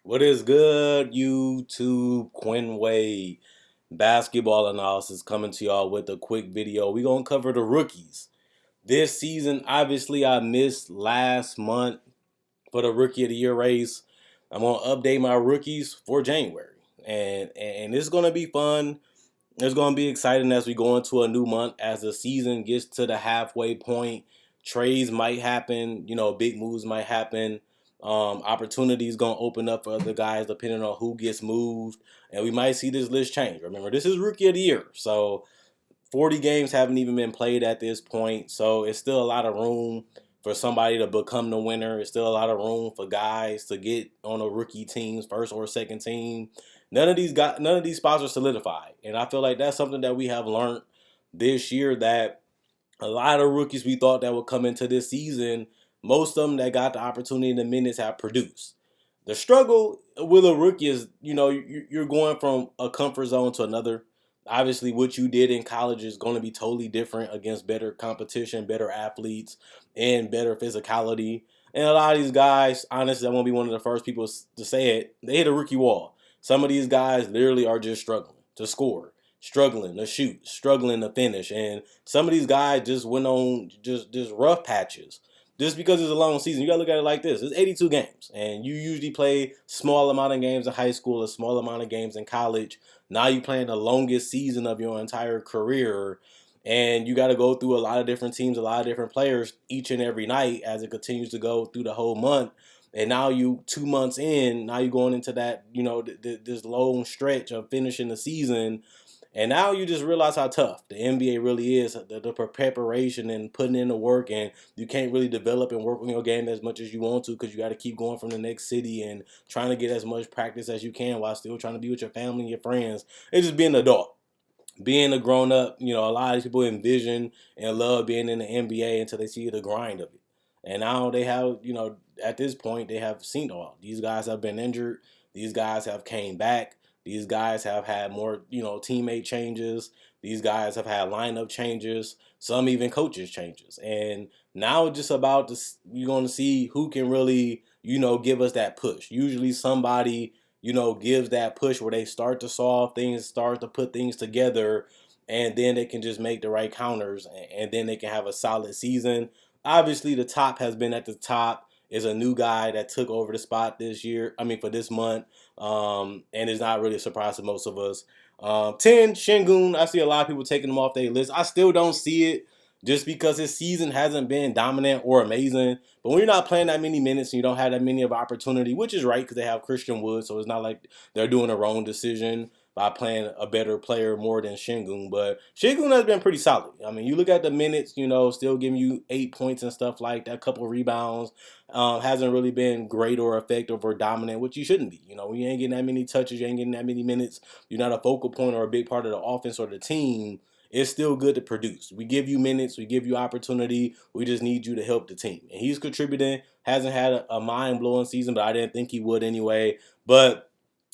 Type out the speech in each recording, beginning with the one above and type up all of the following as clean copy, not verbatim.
What is good, YouTube? Quinn Wade basketball analysis coming to y'all with a quick video. We're going to cover the rookies. This season, obviously, I missed last month for the Rookie of the Year race. I'm going to update my rookies for January. And it's going to be fun. It's going to be exciting as we go into a new month. As the season gets to the halfway point, trades might happen. Big moves might happen. Opportunities going to open up for other guys depending on who gets moved. And we might see this list change. Remember, this is Rookie of the Year. So 40 games haven't even been played at this point. So it's still a lot of room for somebody to become the winner. It's still a lot of room for guys to get on a rookie team's first or second team. None of these spots are solidified. And I feel like that's something that we have learned this year, that a lot of rookies we thought that would come into this season, most of them that got the opportunity in the minutes have produced. The struggle with a rookie is, you're going from a comfort zone to another. Obviously, what you did in college is going to be totally different against better competition, better athletes, and better physicality. And a lot of these guys, honestly, I won't be one of the first people to say it, they hit a rookie wall. Some of these guys literally are just struggling to score, struggling to shoot, struggling to finish. And some of these guys just went on just rough patches. Just because it's a long season, you gotta look at it like this: it's 82 games, and you usually play small amount of games in high school, a small amount of games in college. Now you playing the longest season of your entire career, and you got to go through a lot of different teams, a lot of different players each and every night as it continues to go through the whole month. And now you 2 months in, now you're going into that, this long stretch of finishing the season. And now you just realize how tough the NBA really is, the preparation and putting in the work, and you can't really develop and work on your game as much as you want to because you got to keep going from the next city and trying to get as much practice as you can while still trying to be with your family and your friends. It's just being an adult. Being a grown up, a lot of these people envision and love being in the NBA until they see the grind of it. And now they have, at this point, they have seen it all. These guys have been injured. These guys have came back. These guys have had more, teammate changes. These guys have had lineup changes. Some even coaches changes. And now it's just about this. You're going to see who can really, give us that push. Usually somebody gives that push where they start to solve things, start to put things together, and then they can just make the right counters, and then they can have a solid season. Obviously, the top has been at the top. Is a new guy that took over the spot this year. I mean, for this month, and it's not really a surprise to most of us. 10, Shingun. I see a lot of people taking him off their list. I still don't see it just because his season hasn't been dominant or amazing. But when you're not playing that many minutes and you don't have that many of opportunity, which is right because they have Christian Wood, so it's not like they're doing a wrong decision by playing a better player more than Shingun. But Shingun has been pretty solid. I mean, you look at the minutes, still giving you 8 points and stuff like that, a couple of rebounds. Hasn't really been great or effective or dominant, which you shouldn't be. You ain't getting that many touches, you ain't getting that many minutes. You're not a focal point or a big part of the offense or the team. It's still good to produce. We give you minutes, we give you opportunity. We just need you to help the team. And he's contributing. Hasn't had a mind-blowing season, but I didn't think he would anyway. But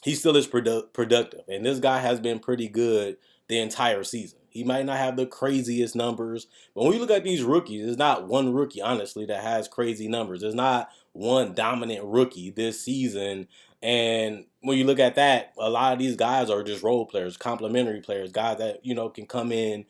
he still is productive. And this guy has been pretty good the entire season. He might not have the craziest numbers, but when you look at these rookies, there's not one rookie, honestly, that has crazy numbers. There's not one dominant rookie this season. And when you look at that, a lot of these guys are just role players, complementary players, guys that, can come in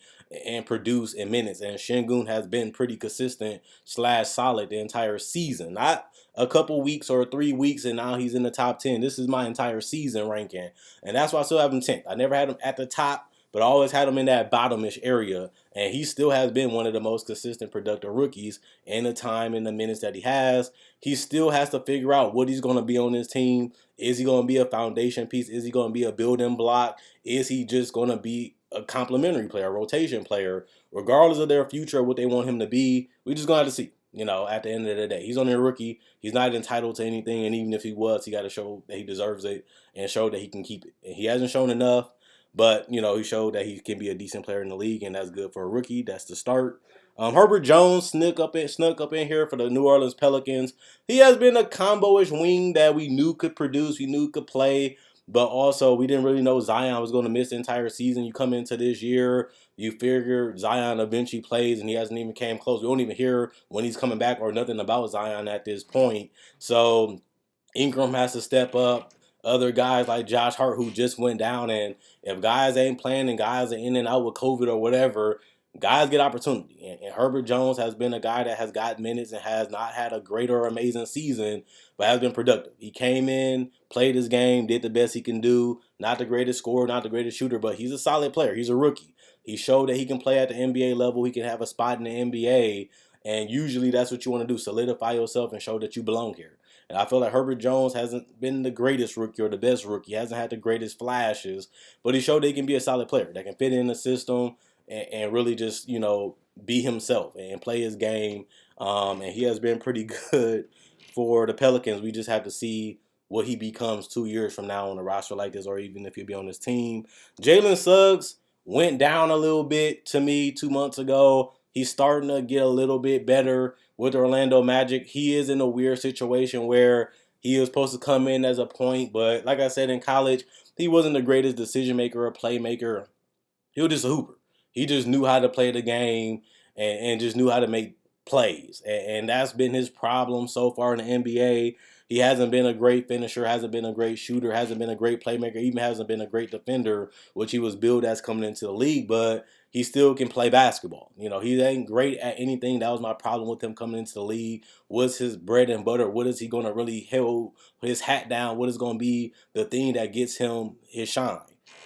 and produce in minutes. And Shingun has been pretty consistent / solid the entire season. Not a couple weeks or 3 weeks and now he's in the top 10. This is my entire season ranking. And that's why I still have him 10th. I never had him at the top, but I always had him in that bottomish area. And he still has been one of the most consistent, productive rookies in the time and the minutes that he has. He still has to figure out what he's going to be on his team. Is he going to be a foundation piece? Is he going to be a building block? Is he just going to be a complementary player, a rotation player? Regardless of their future, what they want him to be, we just going to have to see. At the end of the day, he's only a rookie. He's not entitled to anything, and even if he was, he got to show that he deserves it and show that he can keep it. And he hasn't shown enough, but he showed that he can be a decent player in the league, and that's good for a rookie. That's the start. Herbert Jones snuck up in here for the New Orleans Pelicans. He has been a combo-ish wing that we knew could produce, we knew could play, but also we didn't really know Zion was going to miss the entire season. You come into this year, you figure Zion eventually plays, and he hasn't even came close. We don't even hear when he's coming back or nothing about Zion at this point. So Ingram has to step up. Other guys like Josh Hart who just went down, and if guys ain't playing and guys are in and out with COVID or whatever, guys get opportunity. And Herbert Jones has been a guy that has got minutes and has not had a great or amazing season, but has been productive. He came in, played his game, did the best he can do. Not the greatest scorer, not the greatest shooter, but he's a solid player. He's a rookie. He showed that he can play at the NBA level. He can have a spot in the NBA. And usually that's what you want to do, solidify yourself and show that you belong here. And I feel like Herbert Jones hasn't been the greatest rookie or the best rookie. He hasn't had the greatest flashes, but he showed that he can be a solid player that can fit in the system and really just, be himself and play his game. And he has been pretty good for the Pelicans. We just have to see what he becomes 2 years from now on a roster like this, or even if he'll be on this team. Jaylen Suggs went down a little bit to me 2 months ago. He's starting to get a little bit better with Orlando Magic. He is in a weird situation where he was supposed to come in as a point, but like I said, in college, he wasn't the greatest decision maker or playmaker. He was just a hooper. He just knew how to play the game and just knew how to make plays. And that's been his problem so far in the NBA. He hasn't been a great finisher, hasn't been a great shooter, hasn't been a great playmaker, even hasn't been a great defender, which he was billed as coming into the league, but he still can play basketball. He ain't great at anything. That was my problem with him coming into the league. What's his bread and butter? What is he going to really hold his hat down? What is going to be the thing that gets him his shine?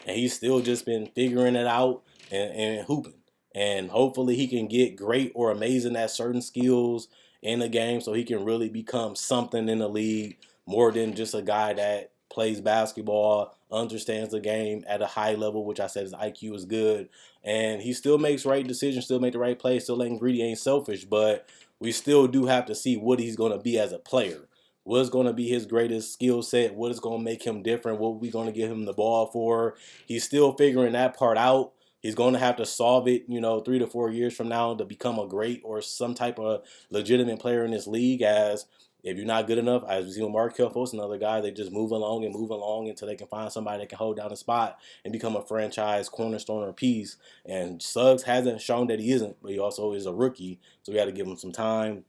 And he's still just been figuring it out and hooping. And hopefully he can get great or amazing at certain skills in the game so he can really become something in the league more than just a guy that plays basketball, understands the game at a high level, which I said his IQ is good. And he still makes right decisions, still make the right plays, still ain't greedy, ain't selfish, but we still do have to see what he's going to be as a player. What's going to be his greatest skill set? What is going to make him different? What are we going to give him the ball for? He's still figuring that part out. He's going to have to solve it, 3 to 4 years from now to become a great or some type of legitimate player in this league. As if you're not good enough, as we see with Markelle Fultz and other guys, they just move along until they can find somebody that can hold down a spot and become a franchise cornerstone or piece. And Suggs hasn't shown that he isn't, but he also is a rookie, so we got to give him some time.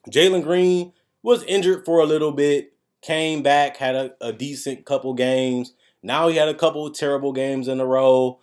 Jalen Green was injured for a little bit, came back, had a decent couple games. Now he had a couple terrible games in a row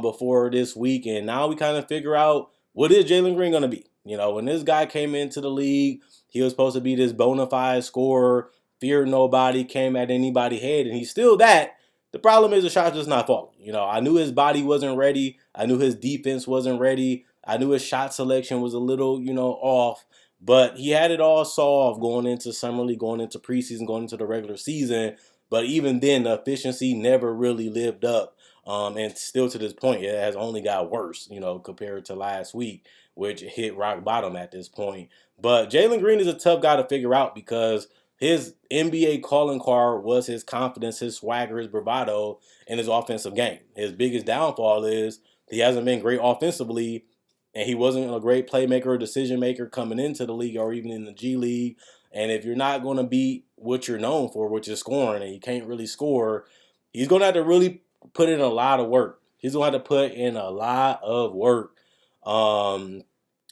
before this week, and now we kind of figure out what is Jalen Green going to be. When this guy came into the league, he was supposed to be this bona fide scorer, feared nobody, came at anybody's head, and he's still that. The problem is the shot's just not falling. I knew his body wasn't ready. I knew his defense wasn't ready. I knew his shot selection was a little, off. But he had it all solved going into Summer League, going into preseason, going into the regular season. But even then, the efficiency never really lived up. And still to this point, it has only got worse, compared to last week, which hit rock bottom at this point. But Jalen Green is a tough guy to figure out because his NBA calling card was his confidence, his swagger, his bravado, and his offensive game. His biggest downfall is he hasn't been great offensively, and he wasn't a great playmaker or decision maker coming into the league or even in the G League. And if you're not going to be what you're known for, which is scoring, and you can't really score, he's going to have to really put in a lot of work. He's going to have to put in a lot of work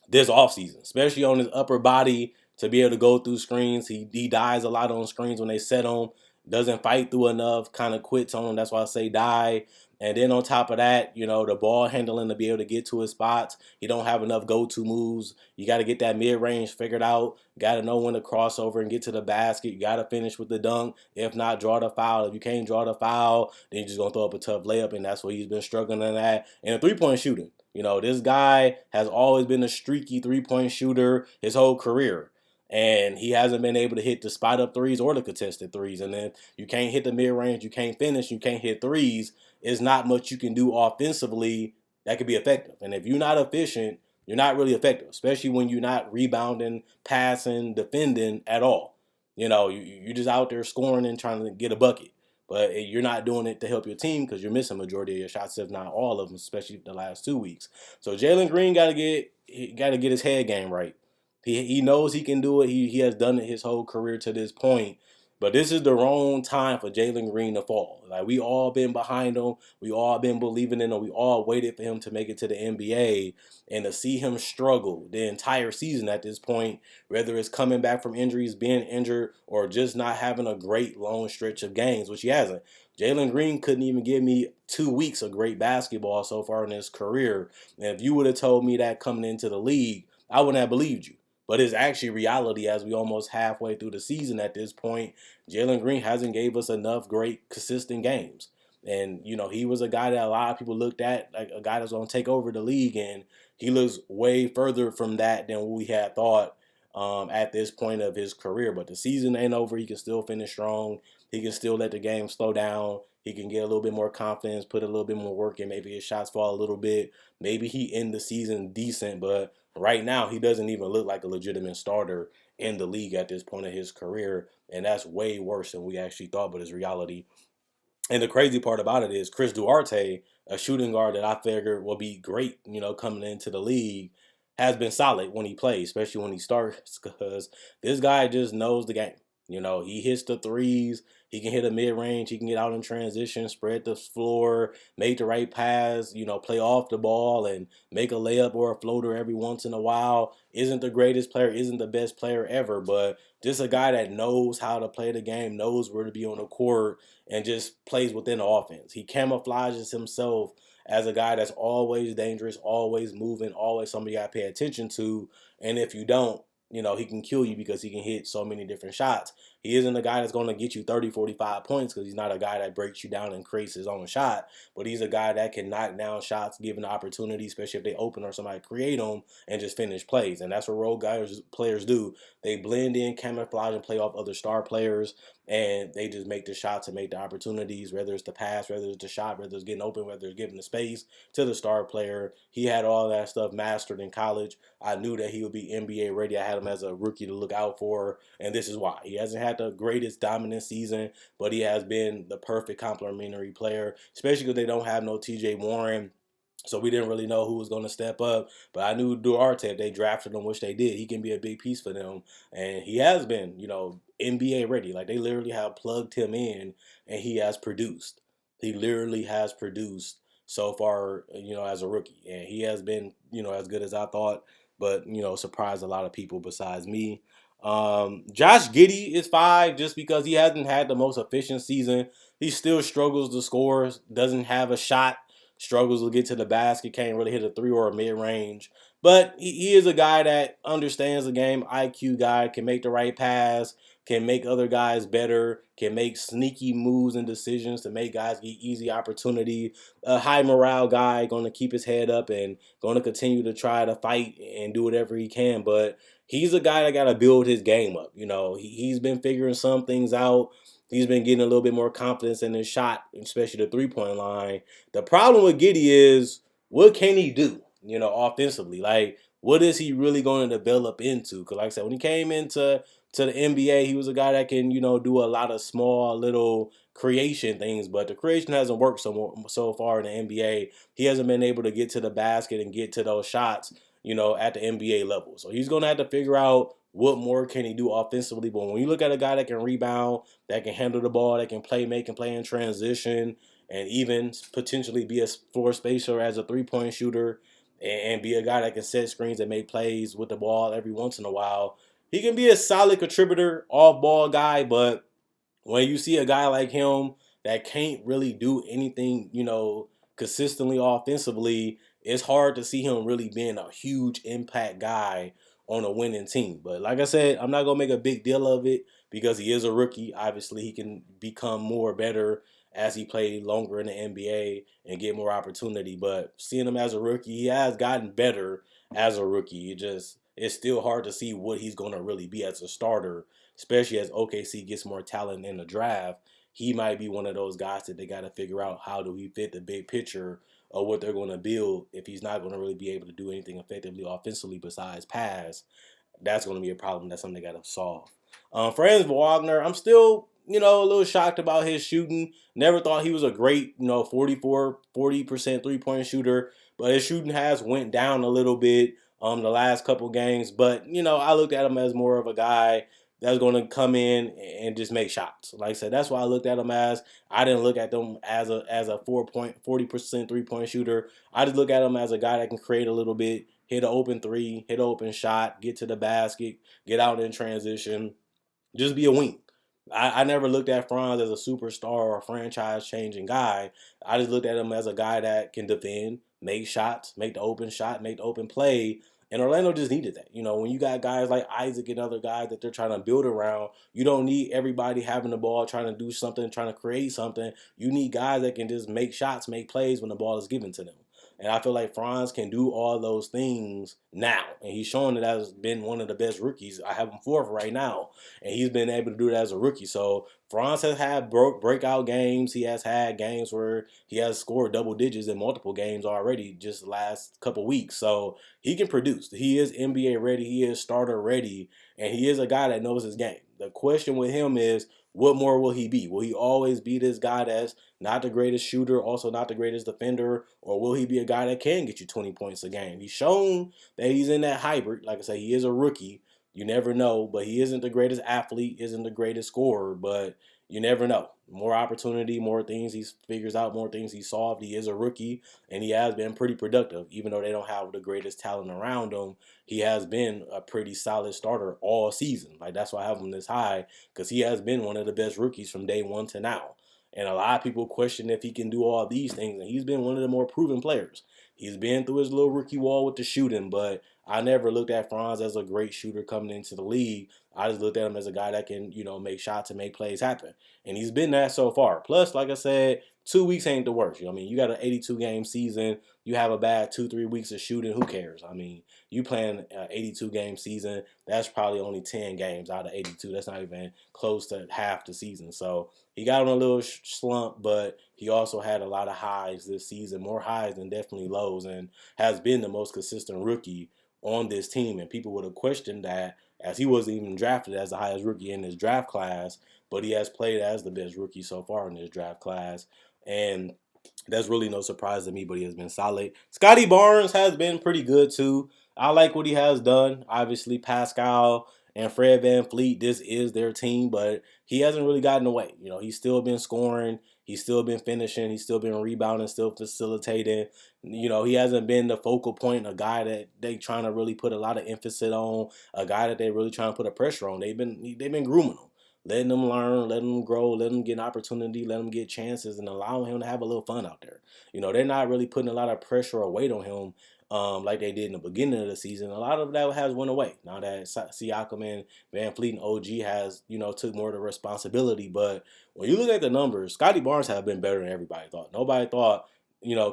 this offseason, especially on his upper body to be able to go through screens. He dies a lot on screens when they set him. Doesn't fight through enough, kind of quits on him. That's why I say die. And then on top of that, the ball handling to be able to get to his spots. He don't have enough go-to moves. You got to get that mid-range figured out. Got to know when to cross over and get to the basket. You got to finish with the dunk. If not, draw the foul. If you can't draw the foul, then you're just going to throw up a tough layup, and that's what he's been struggling at. And a three-point shooting. This guy has always been a streaky three-point shooter his whole career. And he hasn't been able to hit the spot-up threes or the contested threes. And then you can't hit the mid-range, you can't finish, you can't hit threes. There's not much you can do offensively that could be effective. And if you're not efficient, you're not really effective, especially when you're not rebounding, passing, defending at all. You're just out there scoring and trying to get a bucket. But you're not doing it to help your team because you're missing majority of your shots, if not all of them, especially the last 2 weeks. So Jalen Green got to get his head game right. He knows he can do it. He has done it his whole career to this point. But this is the wrong time for Jalen Green to fall. Like, we all been behind him. We all been believing in him. We all waited for him to make it to the NBA. And to see him struggle the entire season at this point, whether it's coming back from injuries, being injured, or just not having a great long stretch of games, which he hasn't. Jalen Green couldn't even give me 2 weeks of great basketball so far in his career. And if you would have told me that coming into the league, I wouldn't have believed you. But it's actually reality as we almost halfway through the season at this point. Jalen Green hasn't gave us enough great, consistent games. And, he was a guy that a lot of people looked at, like a guy that's going to take over the league. And he looks way further from that than we had thought at this point of his career. But the season ain't over. He can still finish strong. He can still let the game slow down. He can get a little bit more confidence, put a little bit more work in. Maybe his shots fall a little bit. Maybe he end the season decent. But right now, he doesn't even look like a legitimate starter in the league at this point of his career. And that's way worse than we actually thought, but it's reality. And the crazy part about it is Chris Duarte, a shooting guard that I figured will be great, coming into the league, has been solid when he plays, especially when he starts, because this guy just knows the game. He hits the threes. He can hit a mid-range. He can get out in transition, spread the floor, make the right pass, play off the ball and make a layup or a floater every once in a while. Isn't the greatest player, isn't the best player ever, but just a guy that knows how to play the game, knows where to be on the court, and just plays within the offense. He camouflages himself as a guy that's always dangerous, always moving, always somebody you got to pay attention to. And if you don't, he can kill you because he can hit so many different shots. He isn't a guy that's going to get you 30, 45 points because he's not a guy that breaks you down and creates his own shot. But he's a guy that can knock down shots given the opportunity, especially if they open or somebody create them and just finish plays. And that's what role guys players do. They blend in, camouflage, and play off other star players. And they just make the shots and make the opportunities, whether it's the pass, whether it's the shot, whether it's getting open, whether it's giving the space to the star player. He had all that stuff mastered in college. I knew that he would be NBA ready. I had him as a rookie to look out for, and this is why. He hasn't had the greatest dominant season, but he has been the perfect complementary player, especially because they don't have no TJ Warren. So we didn't really know who was going to step up. But I knew Duarte, if they drafted him, which they did, he can be a big piece for them. And he has been, NBA ready. Like, they literally have plugged him in, and he has produced. He literally has produced so far, as a rookie. And he has been, as good as I thought, but, surprised a lot of people besides me. Josh Giddy is 5 just because he hasn't had the most efficient season. He still struggles to score, doesn't have a shot, struggles to get to the basket, can't really hit a 3 or a mid-range. But he is a guy that understands the game, IQ guy, can make the right pass, can make other guys better, can make sneaky moves and decisions to make guys get easy opportunity. A high morale guy, going to keep his head up and going to continue to try to fight and do whatever he can. But he's a guy that got to build his game up. He's been figuring some things out. He's been getting a little bit more confidence in his shot, especially the three-point line. The problem with Giddy is, what can he do, offensively? Like, what is he really going to develop into? Because, like I said, when he came into the NBA, he was a guy that can, do a lot of small little creation things, but the creation hasn't worked so far in the NBA. He hasn't been able to get to the basket and get to those shots, at the NBA level. So he's going to have to figure out what more can he do offensively. But when you look at a guy that can rebound, that can handle the ball, that can make and play in transition, and even potentially be a floor spacer as a three-point shooter, and be a guy that can set screens and make plays with the ball every once in a while, he can be a solid contributor, off-ball guy. But when you see a guy like him that can't really do anything, consistently offensively, it's hard to see him really being a huge impact guy on a winning team. But like I said, I'm not going to make a big deal of it because he is a rookie. Obviously, he can become more better as he played longer in the NBA and get more opportunity. But seeing him as a rookie, he has gotten better as a rookie. It's still hard to see what he's going to really be as a starter, especially as OKC gets more talent in the draft. He might be one of those guys that they got to figure out how do he fit the big picture of what they're going to build if he's not going to really be able to do anything effectively offensively besides pass. That's going to be a problem. That's something they got to solve. Franz Wagner, I'm still, a little shocked about his shooting. Never thought he was a great, 40% three-point shooter, but his shooting has went down a little bit the last couple games. But, I looked at him as more of a guy that's going to come in and just make shots. Like I said, that's why I looked at him as. I didn't look at them as a 40% 3-point shooter. I just look at him as a guy that can create a little bit, hit an open three, hit an open shot, get to the basket, get out in transition, just be a wing. I never looked at Franz as a superstar or a franchise-changing guy. I just looked at him as a guy that can defend, make shots, make the open shot, make the open play. And Orlando just needed that. When you got guys like Isaac and other guys that they're trying to build around, you don't need everybody having the ball, trying to do something, trying to create something. You need guys that can just make shots, make plays when the ball is given to them. And I feel like Franz can do all those things now. And he's showing that has been one of the best rookies. I have him fourth right now. And he's been able to do that as a rookie. So Franz has had breakout games. He has had games where he has scored double digits in multiple games already just the last couple weeks. So he can produce. He is NBA ready. He is starter ready. And he is a guy that knows his game. The question with him is, what more will he be? Will he always be this guy that's not the greatest shooter, also not the greatest defender, or will he be a guy that can get you 20 points a game? He's shown that he's in that hybrid. Like I say, he is a rookie. You never know, but he isn't the greatest athlete, isn't the greatest scorer, but you never know. More opportunity, more things he figures out, more things he solved. He is a rookie, and he has been pretty productive. Even though they don't have the greatest talent around him, he has been a pretty solid starter all season. Like, that's why I have him this high, because he has been one of the best rookies from day one to now. And a lot of people question if he can do all these things, and he's been one of the more proven players. He's been through his little rookie wall with the shooting, but I never looked at Franz as a great shooter coming into the league. I just looked at him as a guy that can, make shots and make plays happen. And he's been that so far. Plus, like I said, 2 weeks ain't the worst. You got an 82-game season. You have a bad 2-3 weeks of shooting. Who cares? You playing an 82-game season. That's probably only 10 games out of 82. That's not even close to half the season. So he got on a little slump, but he also had a lot of highs this season, more highs than definitely lows, and has been the most consistent rookie on this team. And people would have questioned that, as he wasn't even drafted as the highest rookie in this draft class, but he has played as the best rookie so far in this draft class. And that's really no surprise to me, but he has been solid. Scottie Barnes has been pretty good too. I like what he has done. Obviously, Pascal and Fred VanVleet, this is their team, but he hasn't really gotten away. He's still been scoring. He's still been finishing. He's still been rebounding, still facilitating. He hasn't been the focal point, a guy that they trying to really put a lot of emphasis on, a guy that they really trying to put a pressure on. They've been grooming him, letting them learn, letting them grow, letting them get an opportunity, letting them get chances, and allowing him to have a little fun out there. They're not really putting a lot of pressure or weight on him like they did in the beginning of the season. A lot of that has went away now that Siakam and VanVleet and OG has, took more of the responsibility. But when you look at the numbers, Scottie Barnes have been better than everybody thought. Nobody thought,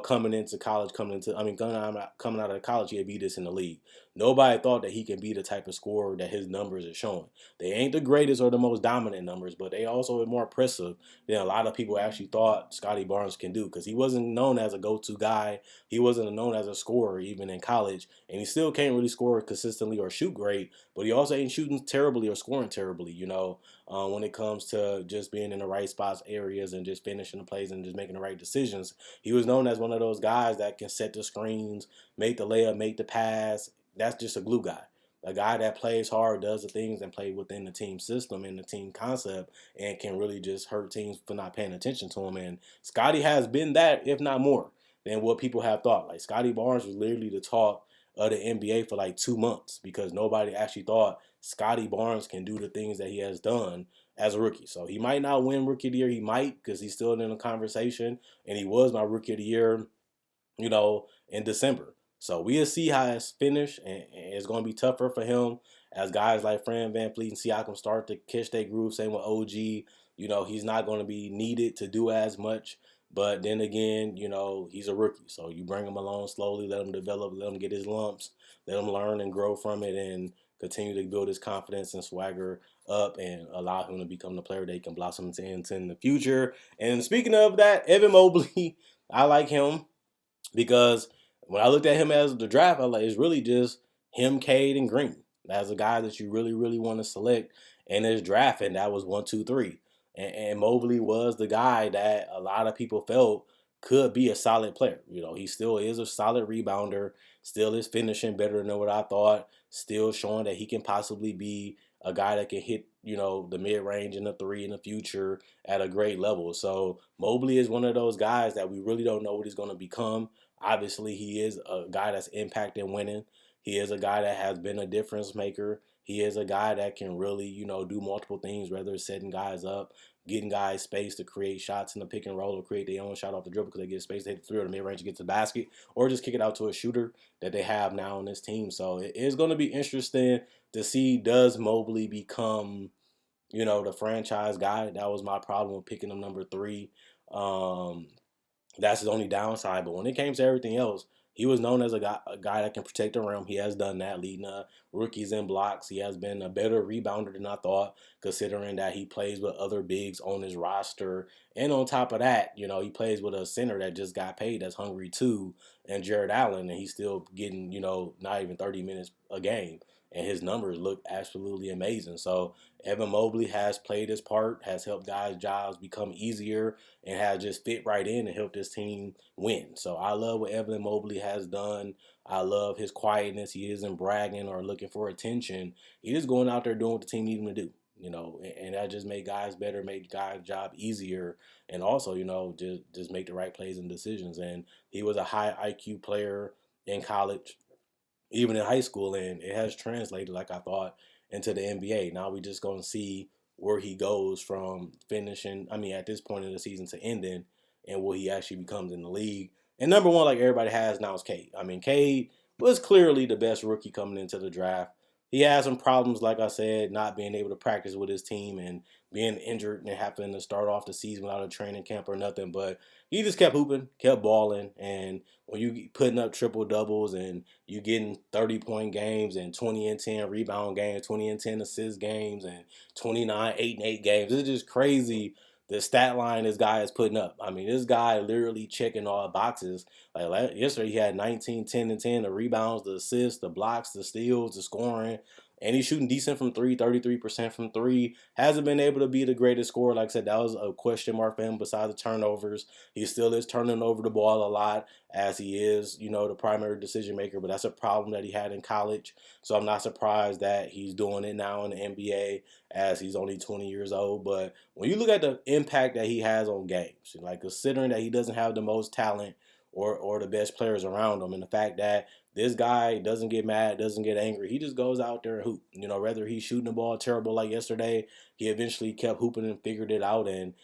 coming into college, coming out of college, he'd be this in the league. Nobody thought that he can be the type of scorer that his numbers are showing. They ain't the greatest or the most dominant numbers, but they also are more impressive than a lot of people actually thought Scottie Barnes can do, because he wasn't known as a go-to guy. He wasn't known as a scorer even in college, and he still can't really score consistently or shoot great, but he also ain't shooting terribly or scoring terribly, when it comes to just being in the right spots, areas, and just finishing the plays and just making the right decisions. He was known as one of those guys that can set the screens, make the layup, make the pass. That's just a glue guy. A guy that plays hard, does the things, and play within the team system and the team concept, and can really just hurt teams for not paying attention to him. And Scottie has been that, if not more, than what people have thought. Like, Scottie Barnes was literally the talk of the NBA for like 2 months, because nobody actually thought Scottie Barnes can do the things that he has done as a rookie. So he might not win Rookie of the Year. He might, because he's still in the conversation, and he was my Rookie of the Year, in December. So we'll see how it's finished, and it's going to be tougher for him as guys like Fred VanVleet and Siakam start to catch their groove. Same with OG. He's not going to be needed to do as much. But then again, he's a rookie. So you bring him along slowly, let him develop, let him get his lumps, let him learn and grow from it, and continue to build his confidence and swagger up, and allow him to become the player they can blossom into in the future. And speaking of that, Evan Mobley, I like him because when I looked at him as the draft, I was like, it's really just him, Cade, and Green. That's a guy that you really, really want to select in this draft, and that was 1, 2, 3. And Mobley was the guy that a lot of people felt could be a solid player. He still is a solid rebounder, still is finishing better than what I thought, still showing that he can possibly be a guy that can hit, the mid-range and the three in the future at a great level. So Mobley is one of those guys that we really don't know what he's going to become. Obviously, he is a guy that's impacting winning. He is a guy that has been a difference maker. He is a guy that can really, do multiple things, whether it's setting guys up, getting guys space to create shots in the pick and roll or create their own shot off the dribble because they get space to hit the three or the mid range to get to the basket, or just kick it out to a shooter that they have now on this team. So it is going to be interesting to see, does Mobley become, the franchise guy? That was my problem with picking him number 3. That's his only downside. But when it came to everything else, he was known as a guy that can protect the rim. He has done that, leading rookies in blocks. He has been a better rebounder than I thought, considering that he plays with other bigs on his roster. And on top of that, he plays with a center that just got paid that's hungry too, and Jared Allen, and he's still getting, not even 30 minutes a game. And his numbers look absolutely amazing. So Evan Mobley has played his part, has helped guys' jobs become easier, and has just fit right in and helped this team win. So I love what Evan Mobley has done. I love his quietness. He isn't bragging or looking for attention. He's just going out there doing what the team needs him to do. And that just made guys better, made guys' job easier, and also, just make the right plays and decisions. And he was a high IQ player in college, even in high school, and it has translated, like I thought, into the NBA. Now we just going to see where he goes from finishing, at this point in the season to ending, and what he actually becomes in the league. And number one, like everybody has now, is Cade. Cade was clearly the best rookie coming into the draft. He had some problems, like I said, not being able to practice with his team and being injured and having to start off the season without a training camp or nothing. But he just kept hooping, kept balling, and when you putting up triple doubles and you getting 30-point games and 20 and 10 rebound games, 20 and 10 assist games, and 29 8 and 8 games, it's just crazy the stat line this guy is putting up. This guy literally checking all boxes. Like yesterday, he had 19, 10, and 10, the rebounds, the assists, the blocks, the steals, the scoring. And he's shooting decent from three, 33% from three. Hasn't been able to be the greatest scorer. Like I said, that was a question mark for him besides the turnovers. He still is turning over the ball a lot, as he is, the primary decision maker. But that's a problem that he had in college. So I'm not surprised that he's doing it now in the NBA, as he's only 20 years old. But when you look at the impact that he has on games, like considering that he doesn't have the most talent or the best players around him, and the fact that this guy doesn't get mad, doesn't get angry. He just goes out there and hoop. Whether he's shooting the ball terrible like yesterday, he eventually kept hooping and figured it out and,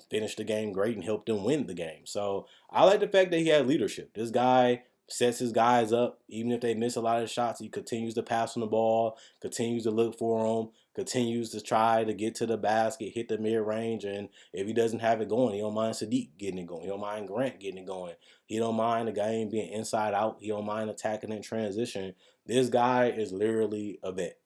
finished the game great and helped them win the game. So I like the fact that he has leadership. This guy sets his guys up. Even if they miss a lot of shots, he continues to pass on the ball, continues to look for them, continues to try to get to the basket, hit the mid-range, and if he doesn't have it going, he don't mind Sadiq getting it going. He don't mind Grant getting it going. He don't mind the game being inside out. He don't mind attacking in transition. This guy is literally a vet.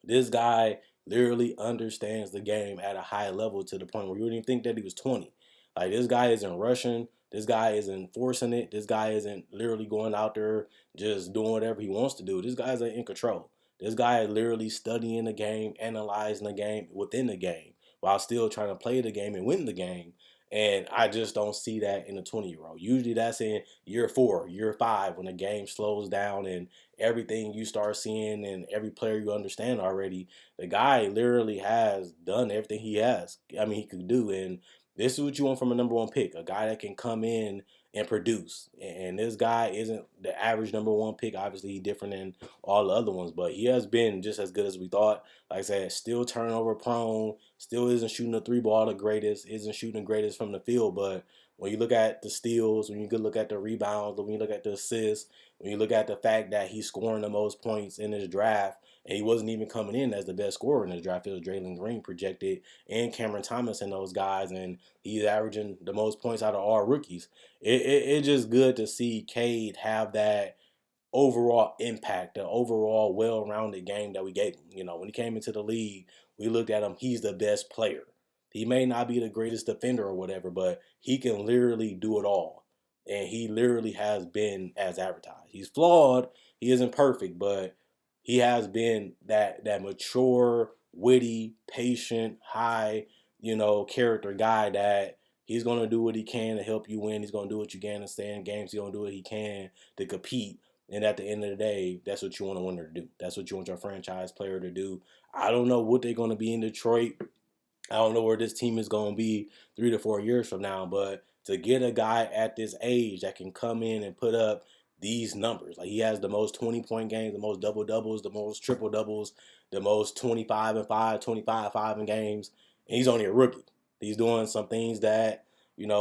This guy literally understands the game at a high level to the point where you wouldn't even think that he was 20. Like, this guy isn't rushing. This guy isn't forcing it. This guy isn't literally going out there just doing whatever he wants to do. This guy's in control. This guy is literally studying the game, analyzing the game within the game, while still trying to play the game and win the game. And I just don't see that in a 20-year-old. Usually that's in year 4, year 5, when the game slows down and everything you start seeing and every player you understand already. The guy literally has done everything he could do. And this is what you want from a number 1 pick, a guy that can come in and produce. And this guy isn't the average number 1 pick. Obviously, he's different than all the other ones, but he has been just as good as we thought. Like I said, still turnover prone, still isn't shooting the 3 ball the greatest, isn't shooting the greatest from the field. But when you look at the steals, when you look at the rebounds, when you look at the assists, when you look at the fact that he's scoring the most points in his draft, and he wasn't even coming in as the best scorer in his draft. It was Jalen Green projected, and Cameron Thomas and those guys, and he's averaging the most points out of all rookies. It's just good to see Cade have that overall impact, the overall well-rounded game that we gave him. When he came into the league, we looked at him, he's the best player. He may not be the greatest defender or whatever, but he can literally do it all. And he literally has been as advertised. He's flawed, he isn't perfect, but he has been that mature, witty, patient, high, character guy that he's going to do what he can to help you win. He's going to do what you can to stay in games. He's going to do what he can to compete. And at the end of the day, that's what you want a winner to do. That's what you want your franchise player to do. I don't know what they're going to be in Detroit. I don't know where this team is going to be 3 to 4 years from now, but to get a guy at this age that can come in and put up these numbers, like he has the most 20-point games, the most double doubles, the most triple doubles, the most 25 and 5, 25-5 in games, and he's only a rookie. He's doing some things that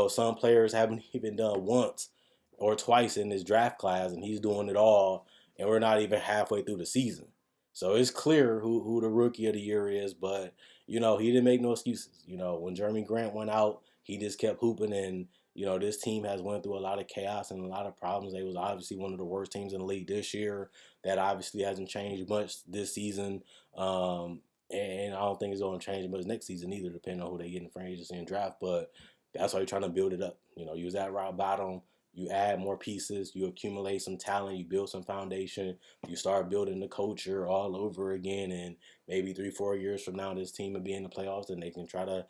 some players haven't even done once or twice in this draft class, and he's doing it all, and we're not even halfway through the season. So it's clear who the rookie of the year is, but he didn't make no excuses. When Jeremy Grant went out, he just kept hooping, and this team has went through a lot of chaos and a lot of problems. They was obviously one of the worst teams in the league this year. That obviously hasn't changed much this season, and I don't think it's going to change much next season either, depending on who they get in free agency and draft. But that's why you're trying to build it up. You was at rock bottom. You add more pieces, you accumulate some talent, you build some foundation, you start building the culture all over again, and maybe 3-4 years from now, this team will be in the playoffs, and they can try to,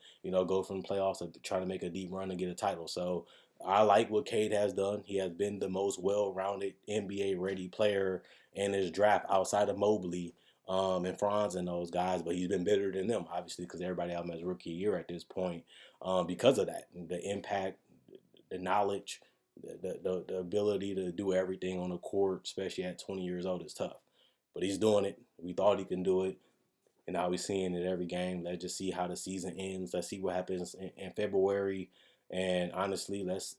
go from the playoffs to try to make a deep run and get a title. So I like what Cade has done. He has been the most well-rounded NBA-ready player in his draft outside of Mobley and Franz and those guys, but he's been better than them, obviously, because everybody out has rookie year at this point because of that, the impact, the knowledge, the ability to do everything on the court, especially at 20 years old, is tough. But he's doing it. We thought he can do it, and now we're seeing it every game. Let's just see how the season ends. Let's see what happens in February. And honestly, let's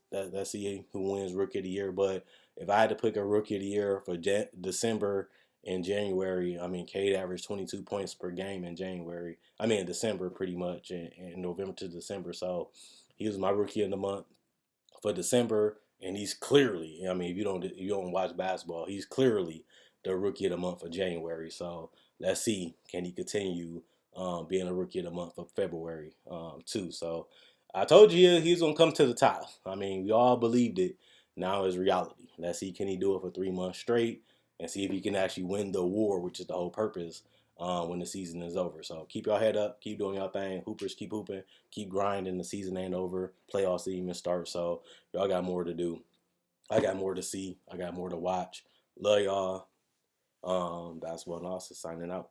see who wins Rookie of the Year. But if I had to pick a Rookie of the Year for December and January, I mean, Cade averaged 22 points per game in January. I mean, in December, pretty much, in November to December. So he was my Rookie of the Month for December, and he's clearly, I mean, if you don't watch basketball, he's clearly the Rookie of the Month for January. So let's see, can he continue being a Rookie of the Month for February too? So I told you he's gonna come to the top. I mean, we all believed it. Now it's reality. Let's see, can he do it for 3 months straight, and see if he can actually win the award, which is the whole purpose when the season is over. So keep your head up, keep doing your thing. Hoopers, keep hooping, keep grinding. The season ain't over. Playoffs didn't even start, so y'all got more to do. I got more to see. I got more to watch. Love y'all. Basketball Analysis signing out.